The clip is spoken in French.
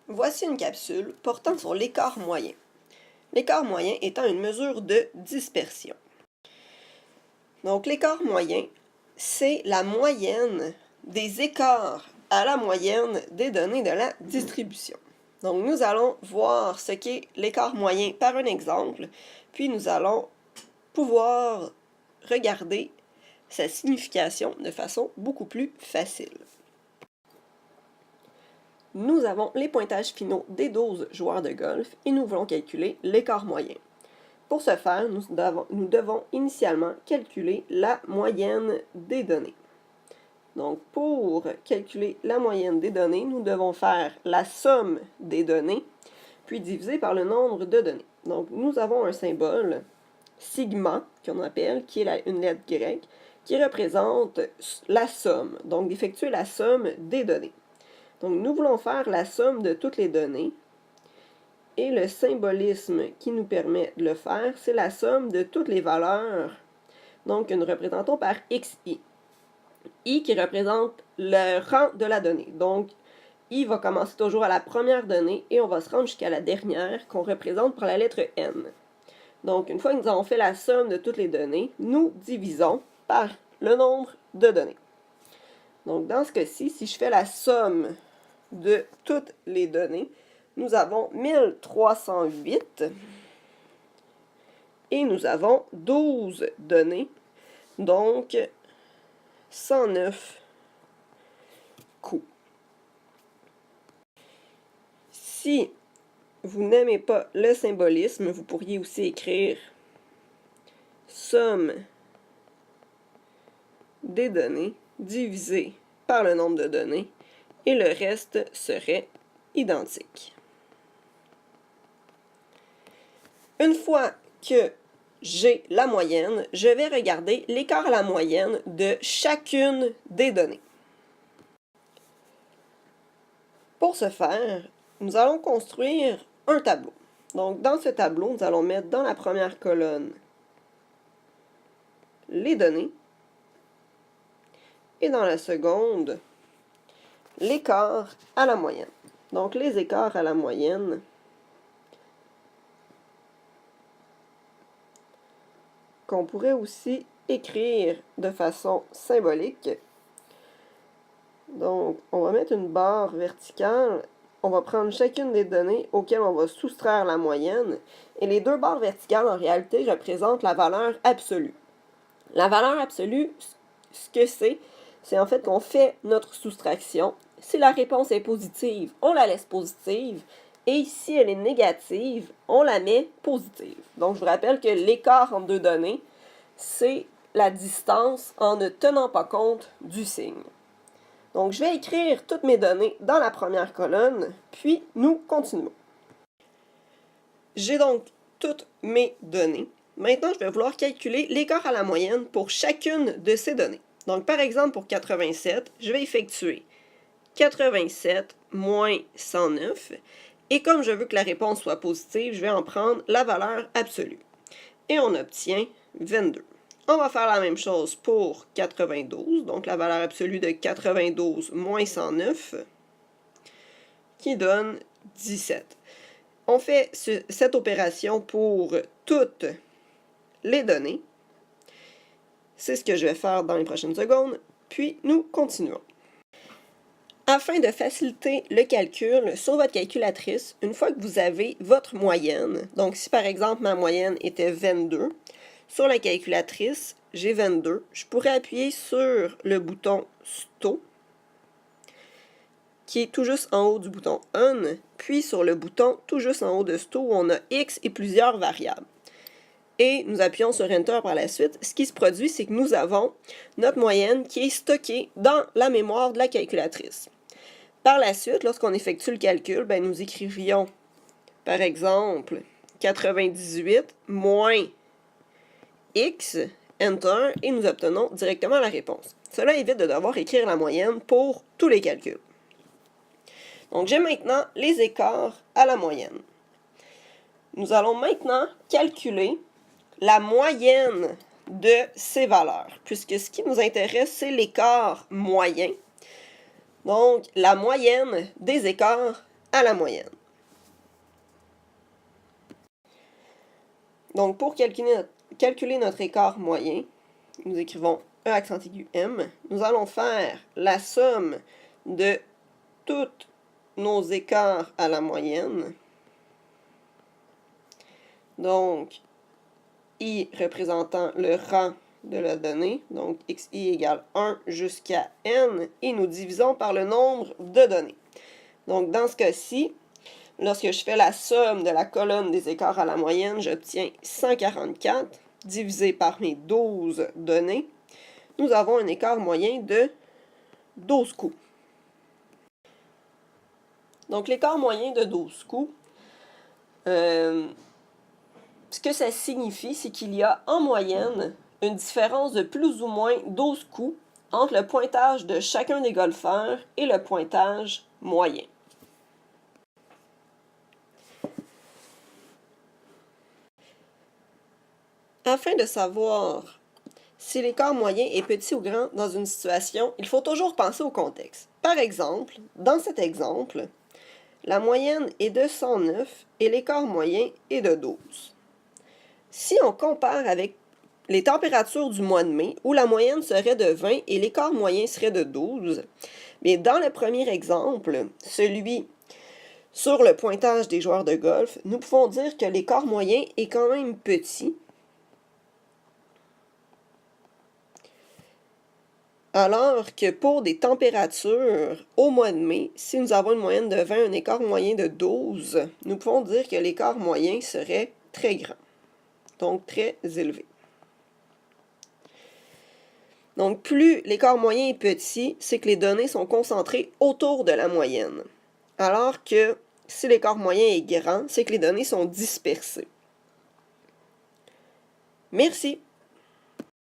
Voici une capsule portant sur l'écart moyen. L'écart moyen étant une mesure de dispersion. Donc l'écart moyen, c'est la moyenne des écarts à la moyenne des données de la distribution. Donc nous allons voir ce qu'est l'écart moyen par un exemple, puis nous allons pouvoir regarder sa signification de façon beaucoup plus facile. Nous avons les pointages finaux des 12 joueurs de golf et nous voulons calculer l'écart moyen. Pour ce faire, nous devons initialement calculer la moyenne des données. Donc, pour calculer la moyenne des données, nous devons faire la somme des données, puis diviser par le nombre de données. Donc, nous avons un symbole, sigma, qu'on appelle, qui est une lettre grecque, qui représente la somme, donc d'effectuer la somme des données. Donc, nous voulons faire la somme de toutes les données. Et le symbolisme qui nous permet de le faire, c'est la somme de toutes les valeurs, donc que nous représentons par xi. I qui représente le rang de la donnée. Donc, I va commencer toujours à la première donnée et on va se rendre jusqu'à la dernière qu'on représente par la lettre N. Donc, une fois que nous avons fait la somme de toutes les données, nous divisons par le nombre de données. Donc, dans ce cas-ci, si je fais la somme de toutes les données, nous avons 1308 et nous avons 12 données, donc 109 coups. Si vous n'aimez pas le symbolisme, vous pourriez aussi écrire somme des données divisé par le nombre de données et le reste serait identique. Une fois que j'ai la moyenne, je vais regarder l'écart à la moyenne de chacune des données. Pour ce faire, nous allons construire un tableau. Donc, dans ce tableau, nous allons mettre dans la première colonne les données et dans la seconde, l'écart à la moyenne. Donc, les écarts à la moyenne qu'on pourrait aussi écrire de façon symbolique. Donc, on va mettre une barre verticale. On va prendre chacune des données auxquelles on va soustraire la moyenne. Et les deux barres verticales, en réalité, représentent la valeur absolue. La valeur absolue, ce que c'est en fait qu'on fait notre soustraction. Si la réponse est positive, on la laisse positive. Et si elle est négative, on la met positive. Donc, je vous rappelle que l'écart entre deux données, c'est la distance en ne tenant pas compte du signe. Donc, je vais écrire toutes mes données dans la première colonne, puis nous continuons. J'ai donc toutes mes données. Maintenant, je vais vouloir calculer l'écart à la moyenne pour chacune de ces données. Donc, par exemple, pour 87, je vais effectuer 87 moins 109. Et comme je veux que la réponse soit positive, je vais en prendre la valeur absolue. Et on obtient 22. On va faire la même chose pour 92, donc la valeur absolue de 92 moins 109, qui donne 17. On fait cette opération pour toutes les données. C'est ce que je vais faire dans les prochaines secondes, puis nous continuons. Afin de faciliter le calcul sur votre calculatrice, une fois que vous avez votre moyenne, donc si par exemple ma moyenne était 22, sur la calculatrice, j'ai 22, je pourrais appuyer sur le bouton STO, qui est tout juste en haut du bouton On, puis sur le bouton tout juste en haut de STO où on a X et plusieurs variables. Et nous appuyons sur Enter par la suite. Ce qui se produit, c'est que nous avons notre moyenne qui est stockée dans la mémoire de la calculatrice. Par la suite, lorsqu'on effectue le calcul, nous écrivions, par exemple, 98 moins X, Enter, et nous obtenons directement la réponse. Cela évite de devoir écrire la moyenne pour tous les calculs. Donc, j'ai maintenant les écarts à la moyenne. Nous allons maintenant calculer la moyenne de ces valeurs, puisque ce qui nous intéresse, c'est l'écart moyen. Donc, la moyenne des écarts à la moyenne. Donc, pour calculer notre écart moyen, nous écrivons E accent aigu M. Nous allons faire la somme de tous nos écarts à la moyenne. Donc, I représentant le rang de la donnée, donc xi égale 1 jusqu'à n, et nous divisons par le nombre de données. Donc, dans ce cas-ci, lorsque je fais la somme de la colonne des écarts à la moyenne, j'obtiens 144 divisé par mes 12 données. Nous avons un écart moyen de 12 coups. Donc, l'écart moyen de 12 coups, ce que ça signifie, c'est qu'il y a en moyenne une différence de plus ou moins 12 coups entre le pointage de chacun des golfeurs et le pointage moyen. Afin de savoir si l'écart moyen est petit ou grand dans une situation, il faut toujours penser au contexte. Par exemple, dans cet exemple, la moyenne est de 109 et l'écart moyen est de 12. Si on compare avec les températures du mois de mai, où la moyenne serait de 20 et l'écart moyen serait de 12, mais dans le premier exemple, celui sur le pointage des joueurs de golf, nous pouvons dire que l'écart moyen est quand même petit, alors que pour des températures au mois de mai, si nous avons une moyenne de 20, un écart moyen de 12, nous pouvons dire que l'écart moyen serait très grand, donc très élevé. Donc, plus l'écart moyen est petit, c'est que les données sont concentrées autour de la moyenne. Alors que si l'écart moyen est grand, c'est que les données sont dispersées. Merci.